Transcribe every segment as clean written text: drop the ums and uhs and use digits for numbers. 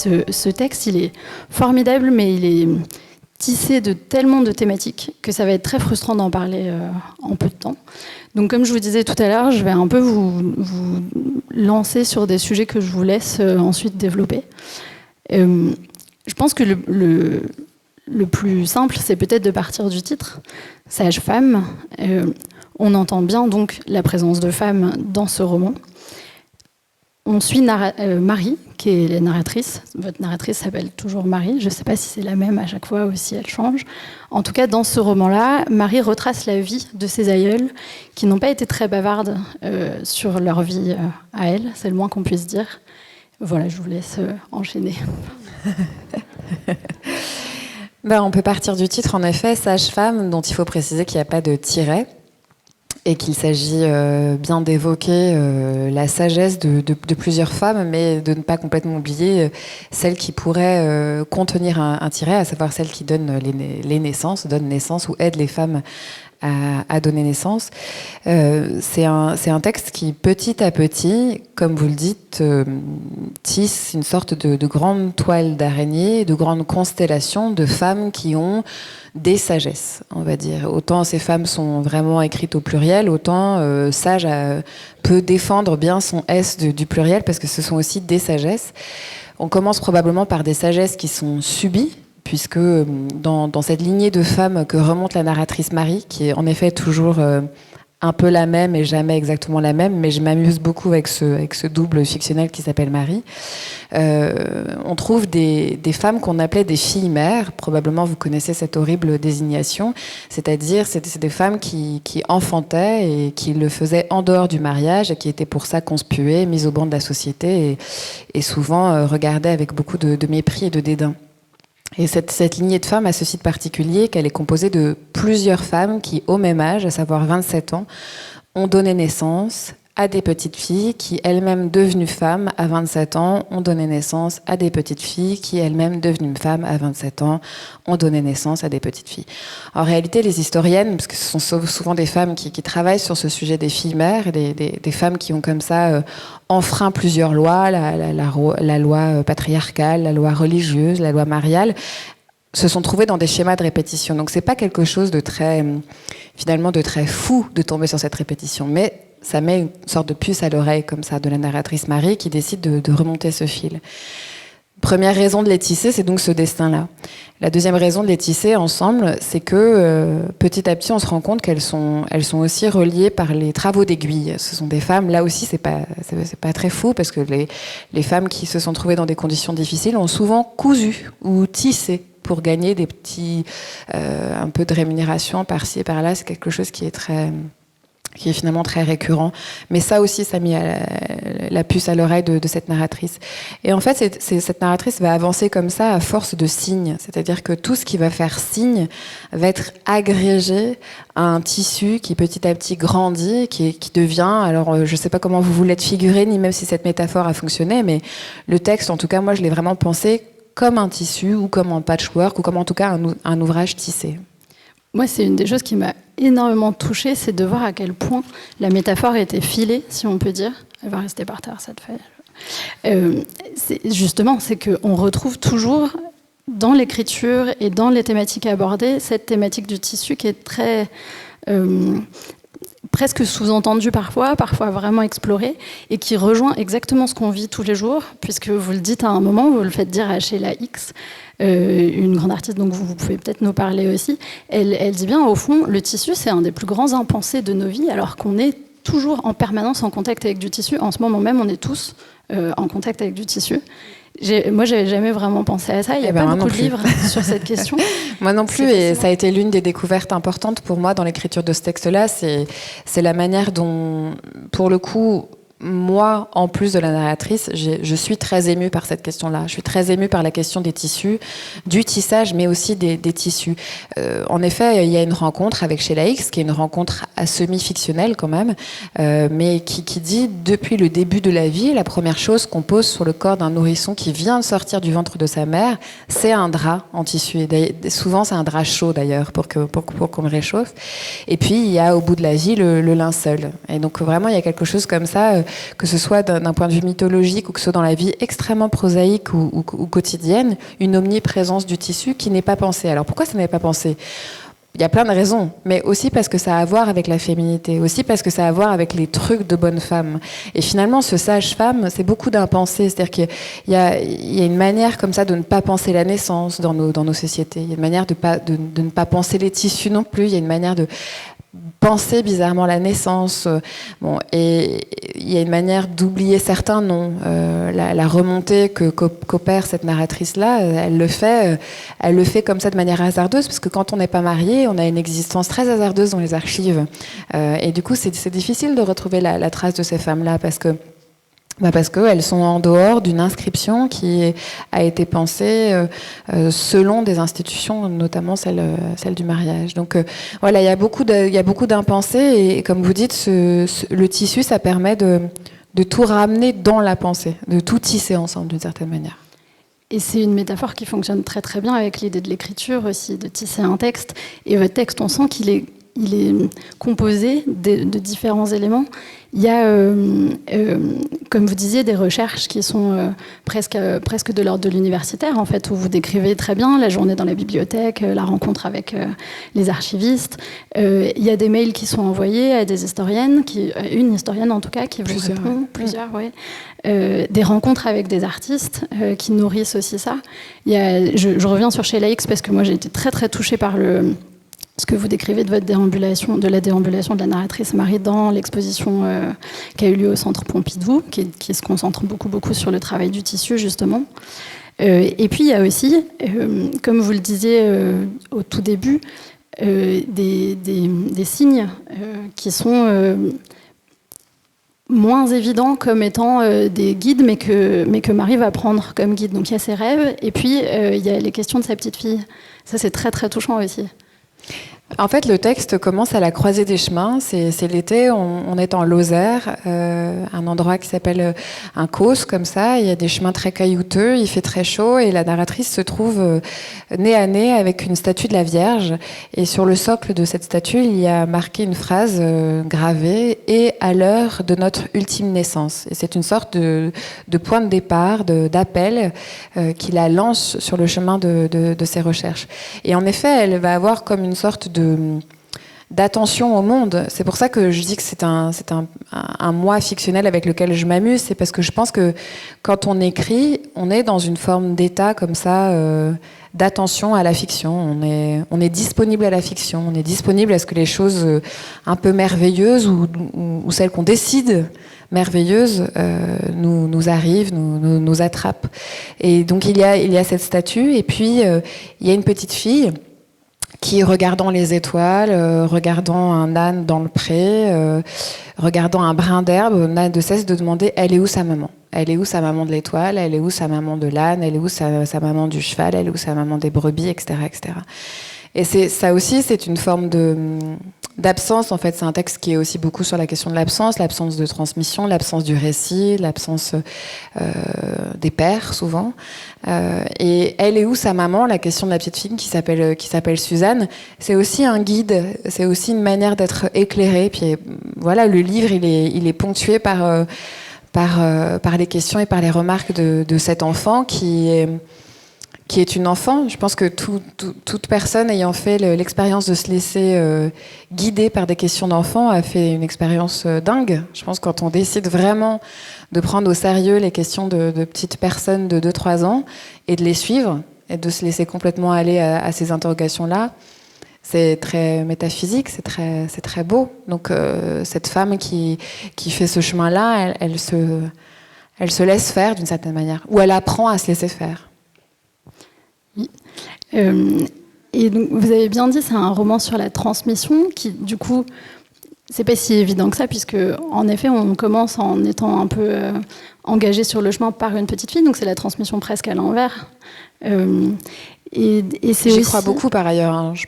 ce texte, il est formidable, mais il est tissé de tellement de thématiques que ça va être très frustrant d'en parler en peu de temps. Donc comme je vous disais tout à l'heure, je vais un peu vous lancer sur des sujets que je vous laisse ensuite développer. Je pense que le plus simple, c'est peut-être de partir du titre, Sage-femme. On entend bien donc la présence de femmes dans ce roman. On suit Marie, qui est la narratrice. Votre narratrice s'appelle toujours Marie. Je ne sais pas si c'est la même à chaque fois ou si elle change. En tout cas, dans ce roman-là, Marie retrace la vie de ses aïeules, qui n'ont pas été très bavardes sur leur vie à elle. C'est le moins qu'on puisse dire. Voilà, je vous laisse enchaîner. On peut partir du titre, en effet, Sage-femme, dont il faut préciser qu'il n'y a pas de tiret. Et qu'il s'agit bien d'évoquer la sagesse de plusieurs femmes, mais de ne pas complètement oublier celle qui pourrait contenir un tiret, à savoir celle qui donne les naissances, donne naissance ou aide les femmes à donner naissance. C'est un texte qui, petit à petit, comme vous le dites, tisse une sorte de grande toile d'araignée, de grande constellation de femmes qui ont des sagesses, on va dire. Autant ces femmes sont vraiment écrites au pluriel, autant sage peut défendre bien son S du pluriel, parce que ce sont aussi des sagesses. On commence probablement par des sagesses qui sont subies, puisque dans cette lignée de femmes que remonte la narratrice Marie, qui est en effet toujours un peu la même et jamais exactement la même, mais je m'amuse beaucoup avec ce double fictionnel qui s'appelle Marie. On trouve des femmes qu'on appelait des filles-mères. Probablement vous connaissez cette horrible désignation, c'est-à-dire c'est des femmes qui enfantaient et qui le faisaient en dehors du mariage et qui étaient pour ça conspuées, mises au banc de la société et souvent regardées avec beaucoup de mépris et de dédain. Et cette lignée de femmes a ceci de particulier qu'elle est composée de plusieurs femmes qui, au même âge, à savoir 27 ans, ont donné naissance à des petites filles qui, elles-mêmes devenues femmes à 27 ans, ont donné naissance à des petites filles qui, elles-mêmes devenues femmes à 27 ans, ont donné naissance à des petites filles. En réalité, les historiennes, parce que ce sont souvent des femmes qui travaillent sur ce sujet des filles-mères, des femmes qui ont comme ça enfreint plusieurs lois, la loi patriarcale, la loi religieuse, la loi mariale, se sont trouvées dans des schémas de répétition. Donc c'est pas quelque chose de très fou de tomber sur cette répétition, mais ça met une sorte de puce à l'oreille comme ça de la narratrice Marie qui décide de remonter ce fil. Première raison de les tisser, c'est donc ce destin-là. La deuxième raison de les tisser ensemble, c'est que petit à petit, on se rend compte qu'elles sont aussi reliées par les travaux d'aiguille. Ce sont des femmes, là aussi, c'est pas très fou, parce que les femmes qui se sont trouvées dans des conditions difficiles ont souvent cousu ou tissé pour gagner des petits, un peu de rémunération par-ci et par-là. C'est quelque chose qui est finalement très récurrent. Mais ça aussi, ça a mis la puce à l'oreille de cette narratrice. Et en fait, cette narratrice va avancer comme ça à force de signes. C'est-à-dire que tout ce qui va faire signe va être agrégé à un tissu qui petit à petit grandit, qui devient... Alors, je ne sais pas comment vous voulez le figurer, ni même si cette métaphore a fonctionné, mais le texte, en tout cas, moi, je l'ai vraiment pensé comme un tissu, ou comme un patchwork, ou comme en tout cas un ouvrage tissé. Moi, c'est une des choses qui m'a énormément touchée, c'est de voir à quel point la métaphore était filée, si on peut dire. Elle va rester par terre, cette feuille. C'est qu'on retrouve toujours, dans l'écriture et dans les thématiques abordées, cette thématique du tissu qui est très... presque sous-entendue parfois vraiment explorée, et qui rejoint exactement ce qu'on vit tous les jours, puisque vous le dites à un moment, vous le faites dire à Sheila Hicks, une grande artiste, donc vous pouvez peut-être nous parler aussi. Elle dit bien, au fond, le tissu, c'est un des plus grands impensés de nos vies, alors qu'on est toujours en permanence en contact avec du tissu. En ce moment même, on est tous en contact avec du tissu. Moi, j'avais jamais vraiment pensé à ça. Il n'y a pas beaucoup de livres sur cette question. Moi non plus, et ça a été l'une des découvertes importantes pour moi dans l'écriture de ce texte-là. C'est la manière dont, pour le coup, moi, en plus de la narratrice, je suis très émue par cette question-là. Je suis très émue par la question des tissus, du tissage, mais aussi des tissus. En effet, il y a une rencontre avec Sheila Hicks, qui est une rencontre à semi-fictionnelle quand même, mais qui dit, depuis le début de la vie, la première chose qu'on pose sur le corps d'un nourrisson qui vient de sortir du ventre de sa mère, c'est un drap en tissu. Et souvent, c'est un drap chaud d'ailleurs, pour qu'on le réchauffe. Et puis, il y a au bout de la vie le linceul. Et donc, vraiment, il y a quelque chose comme ça que ce soit d'un point de vue mythologique ou que ce soit dans la vie extrêmement prosaïque ou quotidienne, une omniprésence du tissu qui n'est pas pensée. Alors pourquoi ça n'est pas pensé ? Il y a plein de raisons, mais aussi parce que ça a à voir avec la féminité, aussi parce que ça a à voir avec les trucs de bonne femme. Et finalement, ce sage-femme, c'est beaucoup d'impensé. C'est-à-dire qu'il y a une manière comme ça de ne pas penser la naissance dans nos sociétés. Il y a une manière de ne pas penser les tissus non plus. Il y a une manière de penser bizarrement la naissance. Bon, et il y a une manière d'oublier certains noms. La remontée qu'opère cette narratrice-là, elle le fait comme ça de manière hasardeuse, parce que quand on n'est pas marié, on a une existence très hasardeuse dans les archives. Et du coup, c'est difficile de retrouver la trace de ces femmes-là, parce qu'elles sont en dehors d'une inscription qui a été pensée selon des institutions, notamment celle du mariage. Donc voilà, il y a beaucoup d'impensés, et comme vous dites, le tissu, ça permet de tout ramener dans la pensée, de tout tisser ensemble d'une certaine manière. Et c'est une métaphore qui fonctionne très très bien avec l'idée de l'écriture aussi, de tisser un texte. Et votre texte, on sent qu'il est composé de différents éléments. Il y a, comme vous disiez, des recherches qui sont presque de l'ordre de l'universitaire, en fait, où vous décrivez très bien la journée dans la bibliothèque, la rencontre avec les archivistes. Il y a des mails qui sont envoyés à des historiennes, une historienne en tout cas, qui vous répond, plusieurs, oui. Des rencontres avec des artistes qui nourrissent aussi ça. Je reviens sur Sheila Hicks parce que moi j'ai été très très touchée par ce que vous décrivez de votre déambulation, de la déambulation de la narratrice Marie dans l'exposition qui a eu lieu au Centre Pompidou, qui se concentre beaucoup sur le travail du tissu, justement. Et puis, il y a aussi, comme vous le disiez au tout début, des signes qui sont moins évidents comme étant des guides, mais que Marie va prendre comme guide. Donc, il y a ses rêves, et puis il y a les questions de sa petite fille. Ça, c'est très, très touchant aussi. En fait, le texte commence à la croisée des chemins. C'est l'été, on est en Lozère, un endroit qui s'appelle un causse, comme ça. Il y a des chemins très caillouteux, il fait très chaud, et la narratrice se trouve nez à nez avec une statue de la Vierge. Et sur le socle de cette statue, il y a marqué une phrase gravée « Et à l'heure de notre ultime naissance ». Et c'est une sorte de point de départ, d'appel qui la lance sur le chemin de ses recherches. Et en effet, elle va avoir comme une sorte d'attention au monde. C'est pour ça que je dis que c'est un moi fictionnel avec lequel je m'amuse. C'est parce que je pense que quand on écrit, on est dans une forme d'état comme ça, d'attention à la fiction. On est disponible à la fiction. On est disponible à ce que les choses un peu merveilleuses ou celles qu'on décide merveilleuses nous arrivent, nous attrapent. Et donc il y a cette statue, et puis il y a une petite fille qui, regardant les étoiles, regardant un âne dans le pré, regardant un brin d'herbe, n'a de cesse de demander « Elle est où sa maman ? Elle est où sa maman de l'étoile ? Elle est où sa maman de l'âne ? Elle est où sa maman du cheval ? Elle est où sa maman des brebis ? Etc. etc. » Et ça aussi, c'est une forme d'absence. En fait, c'est un texte qui est aussi beaucoup sur la question de l'absence de transmission, l'absence du récit, l'absence des pères, souvent. Et elle est où sa maman ? La question de la petite fille qui s'appelle Suzanne, c'est aussi un guide, c'est aussi une manière d'être éclairée. Puis voilà, le livre, il est ponctué par les questions et par les remarques de cet enfant qui est une enfant. Je pense que toute personne ayant fait l'expérience de se laisser guider par des questions d'enfant a fait une expérience dingue. Je pense que quand on décide vraiment de prendre au sérieux les questions de petites personnes de 2-3 ans et de les suivre et de se laisser complètement aller à ces interrogations-là, c'est très métaphysique, c'est très beau. Donc cette femme qui fait ce chemin-là, elle se laisse faire d'une certaine manière, ou elle apprend à se laisser faire. Oui. Et donc, vous avez bien dit, c'est un roman sur la transmission qui, du coup, c'est pas si évident que ça, puisque, en effet, on commence en étant un peu engagé sur le chemin par une petite fille, donc c'est la transmission presque à l'envers. Et c'est J'y aussi... crois beaucoup, par ailleurs. Hein. Je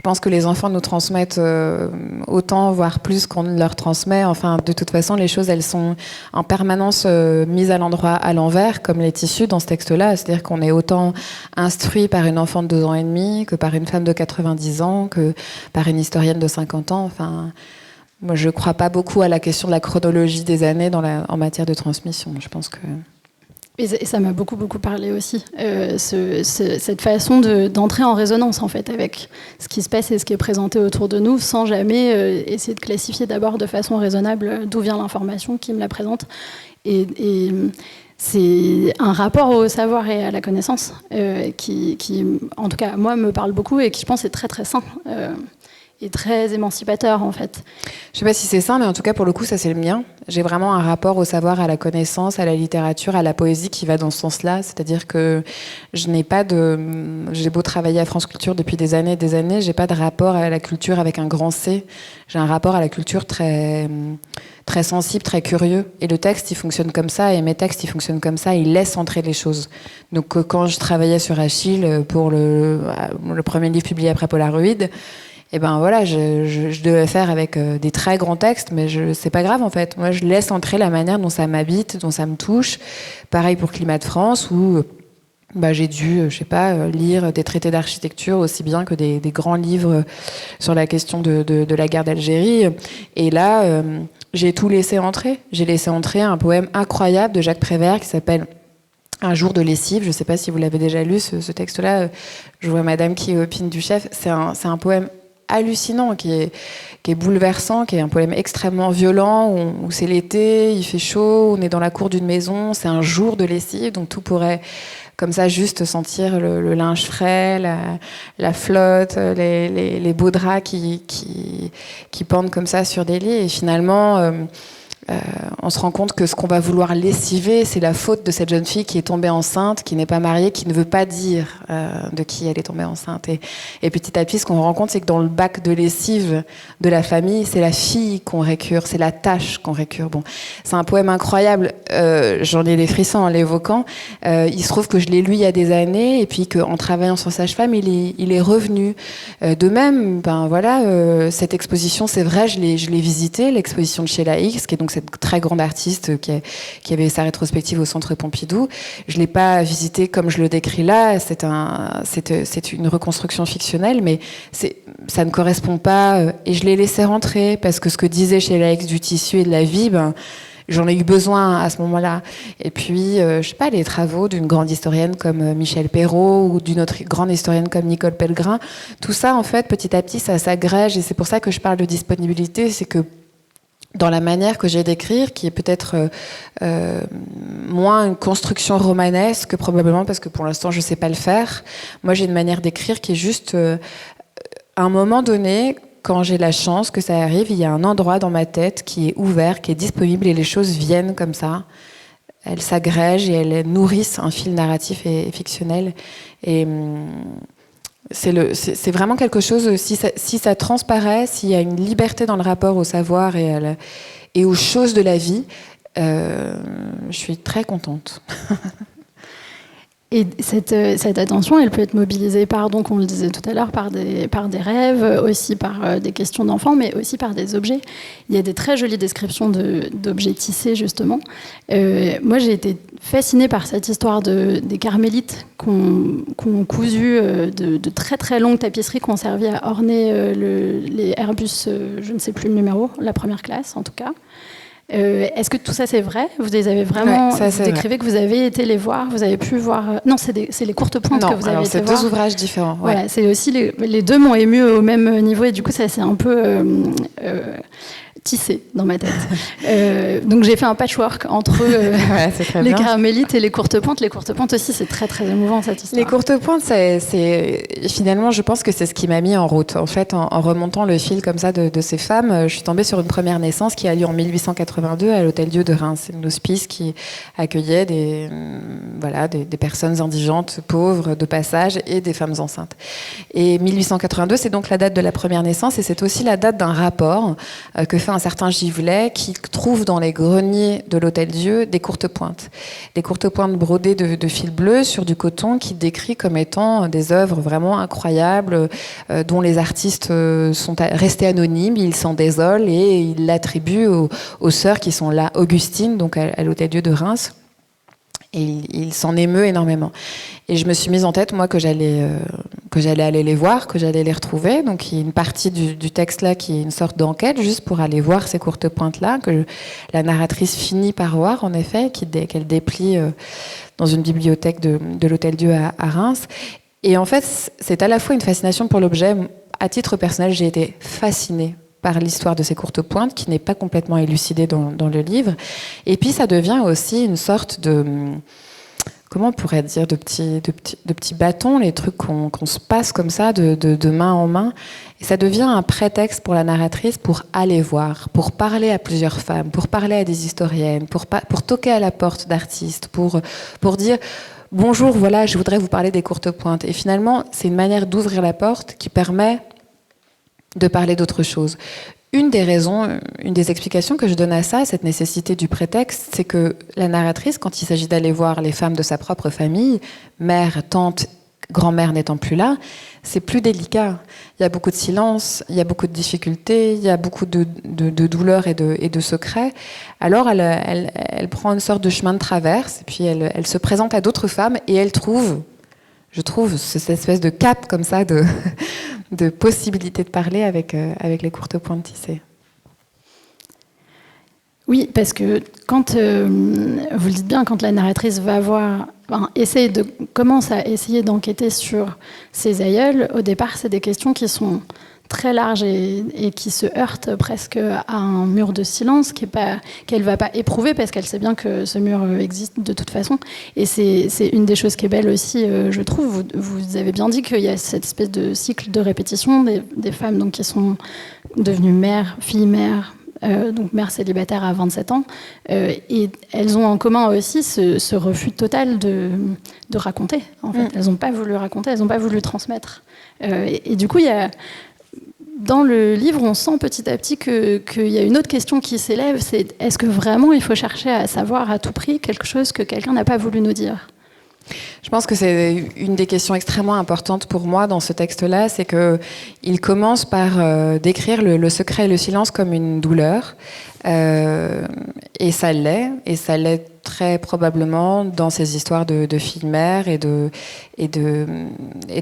pense que les enfants nous transmettent autant, voire plus qu'on leur transmet. Enfin, de toute façon, les choses, elles sont en permanence mises à l'endroit à l'envers, comme les tissus dans ce texte-là. C'est-à-dire qu'on est autant instruit par une enfant de 2 ans et demi que par une femme de 90 ans, que par une historienne de 50 ans. Enfin, Moi, je ne crois pas beaucoup à la question de la chronologie des années en matière de transmission. Je pense que... Et ça m'a beaucoup parlé aussi, cette façon d'entrer en résonance en fait avec ce qui se passe et ce qui est présenté autour de nous, sans jamais essayer de classifier d'abord de façon raisonnable d'où vient l'information qui me la présente. Et c'est un rapport au savoir et à la connaissance qui, en tout cas, moi, me parle beaucoup et qui, je pense, est très très sain. Et très émancipateur en fait. Je sais pas si c'est ça, mais en tout cas pour le coup ça c'est le mien. J'ai vraiment un rapport au savoir, à la connaissance, à la littérature, à la poésie qui va dans ce sens-là. C'est-à-dire que j'ai beau travailler à France Culture depuis des années, j'ai pas de rapport à la culture avec un grand C. J'ai un rapport à la culture très très sensible, très curieux. Et le texte il fonctionne comme ça, et mes textes ils fonctionnent comme ça. Ils laissent entrer les choses. Donc quand je travaillais sur Achille pour le premier livre publié après Polaroid. Et ben voilà, je devais faire avec des très grands textes, mais c'est pas grave en fait. Moi, je laisse entrer la manière dont ça m'habite, dont ça me touche. Pareil pour Climat de France, où j'ai dû, je sais pas, lire des traités d'architecture aussi bien que des grands livres sur la question de la guerre d'Algérie. Et là, j'ai tout laissé entrer. J'ai laissé entrer un poème incroyable de Jacques Prévert qui s'appelle Un jour de lessive. Je ne sais pas si vous l'avez déjà lu, ce texte-là. Je vois Madame qui opine du chef. C'est un poème hallucinant, qui est bouleversant, qui est un poème extrêmement violent, où c'est l'été, il fait chaud, on est dans la cour d'une maison, c'est un jour de lessive, donc tout pourrait comme ça juste sentir le linge frais, la flotte, les beaux draps qui pendent comme ça sur des lits, et finalement on se rend compte que ce qu'on va vouloir lessiver, c'est la faute de cette jeune fille qui est tombée enceinte, qui n'est pas mariée, qui ne veut pas dire de qui elle est tombée enceinte. Et petit à petit, ce qu'on rend compte, c'est que dans le bac de lessive de la famille, c'est la fille qu'on récure, c'est la tâche qu'on récure. Bon, c'est un poème incroyable. J'en ai des frissons en l'évoquant. Il se trouve que je l'ai lu il y a des années, et puis qu'en travaillant sur Sage-Femme, il est revenu. De même, cette exposition, c'est vrai, je l'ai visitée, l'exposition de Sheila Hicks, qui est donc cette très grande artiste qui avait sa rétrospective au Centre Pompidou. Je l'ai pas visitée comme je le décris là. C'est une reconstruction fictionnelle, mais ça ne correspond pas. Et je l'ai laissé rentrer parce que ce que disait Sheila Hicks du tissu et de la vie, j'en ai eu besoin à ce moment-là. Et puis, je sais pas, les travaux d'une grande historienne comme Michel Perrault ou d'une autre grande historienne comme Nicole Pellegrin, tout ça, en fait, petit à petit, ça s'agrège. Et c'est pour ça que je parle de disponibilité, c'est que dans la manière que j'ai d'écrire, qui est peut-être moins une construction romanesque, probablement parce que pour l'instant je sais pas le faire. Moi j'ai une manière d'écrire qui est juste à un moment donné, quand j'ai la chance que ça arrive, il y a un endroit dans ma tête qui est ouvert, qui est disponible, et les choses viennent comme ça. Elles s'agrègent et elles nourrissent un fil narratif et fictionnel. Et c'est vraiment quelque chose, si ça transparaît, s'il y a une liberté dans le rapport au savoir et aux choses de la vie, je suis très contente. Et cette attention, elle peut être mobilisée par, donc on le disait tout à l'heure, par des rêves, aussi par des questions d'enfants, mais aussi par des objets. Il y a des très jolies descriptions d'objets tissés, justement. Moi, j'ai été fascinée par cette histoire des carmélites qu'on cousu de très très longues tapisseries qui ont servi à orner les Airbus, je ne sais plus le numéro, la première classe en tout cas. Est-ce que tout ça c'est vrai? Vous les avez vraiment, vous décrivez que vous avez été les voir, vous avez pu voir... Non, c'est les courtes pointes que vous avez été voir. Non, c'est deux ouvrages différents. Ouais. Voilà, c'est aussi les deux m'ont ému au même niveau, et du coup ça c'est un peu tissé dans ma tête. Donc j'ai fait un patchwork entre les carmélites et les courtes pointes. Les courtes pointes aussi, c'est très très émouvant cette histoire. Les courtes pointes, finalement, je pense que c'est ce qui m'a mis en route. En fait, en remontant le fil comme ça de ces femmes, je suis tombée sur une première naissance qui a lieu en 1882 à l'Hôtel-Dieu de Reims. C'est une hospice qui accueillait des personnes indigentes, pauvres, de passage, et des femmes enceintes. Et 1882, c'est donc la date de la première naissance, et c'est aussi la date d'un rapport que fait un certain Givelet, qui trouve dans les greniers de l'Hôtel-Dieu des courtes pointes. Des courtes pointes brodées de fil bleu sur du coton, qui décrit comme étant des œuvres vraiment incroyables, dont les artistes sont restés anonymes, ils s'en désolent et ils l'attribuent aux sœurs qui sont là, Augustine, donc à l'Hôtel-Dieu de Reims. Et il s'en émeut énormément. Et je me suis mise en tête, moi, que j'allais que j'allais aller les voir, que j'allais les retrouver. Donc il y a une partie du texte là qui est une sorte d'enquête, juste pour aller voir ces courtes pointes-là, que la narratrice finit par voir, en effet, qu'elle déplie dans une bibliothèque de l'Hôtel-Dieu à Reims. Et en fait, c'est à la fois une fascination pour l'objet. À titre personnel, j'ai été fascinée par l'histoire de ces courtes pointes, qui n'est pas complètement élucidée dans le livre. Et puis ça devient aussi une sorte de... Comment on pourrait dire, de petits bâtons, les trucs qu'on se passe comme ça de main en main. Et ça devient un prétexte pour la narratrice pour aller voir, pour parler à plusieurs femmes, pour parler à des historiennes, pour toquer à la porte d'artistes, pour dire « Bonjour, voilà, je voudrais vous parler des courtes pointes ». Et finalement, c'est une manière d'ouvrir la porte qui permet de parler d'autre chose. Une des raisons, une des explications que je donne à ça, à cette nécessité du prétexte, c'est que la narratrice, quand il s'agit d'aller voir les femmes de sa propre famille, mère, tante, grand-mère n'étant plus là, c'est plus délicat. Il y a beaucoup de silence, il y a beaucoup de difficultés, il y a beaucoup de douleurs et de secrets. Alors elle prend une sorte de chemin de traverse, et puis elle se présente à d'autres femmes, et elle trouve, je trouve, cette espèce de cap comme ça de possibilité de parler avec les courtes pointes tissées. Oui, parce que quand, vous le dites bien, quand la narratrice va voir, commence à essayer d'enquêter sur ses aïeuls, au départ, c'est des questions qui sont très larges et qui se heurtent presque à un mur de silence qu'elle ne va pas éprouver parce qu'elle sait bien que ce mur existe de toute façon. Et c'est une des choses qui est belle aussi, je trouve. Vous avez bien dit qu'il y a cette espèce de cycle de répétition des femmes donc, qui sont devenues mères, filles-mères, donc mère célibataire à 27 ans, et elles ont en commun aussi ce refus total de raconter. En fait. Elles n'ont pas voulu raconter, elles n'ont pas voulu transmettre. Et du coup, il y a... Dans le livre, on sent petit à petit qu'il y a une autre question qui s'élève, c'est est-ce que vraiment il faut chercher à savoir à tout prix quelque chose que quelqu'un n'a pas voulu nous dire ? Je pense que c'est une des questions extrêmement importantes pour moi dans ce texte-là, c'est qu'il commence par décrire le secret et le silence comme une douleur, et ça l'est très probablement dans ces histoires de filles-mères et de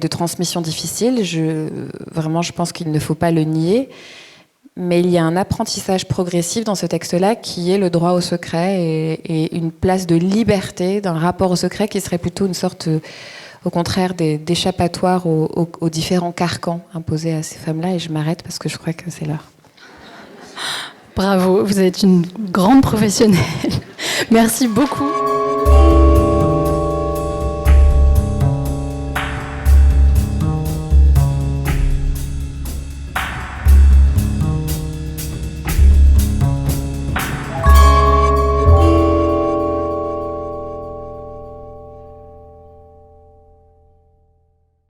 transmission difficile. Vraiment, je pense qu'il ne faut pas le nier. Mais il y a un apprentissage progressif dans ce texte-là qui est le droit au secret et une place de liberté d'un rapport au secret qui serait plutôt une sorte, au contraire, d'échappatoire aux différents carcans imposés à ces femmes-là. Et je m'arrête parce que je crois que c'est l'heure. Bravo, vous êtes une grande professionnelle. Merci beaucoup.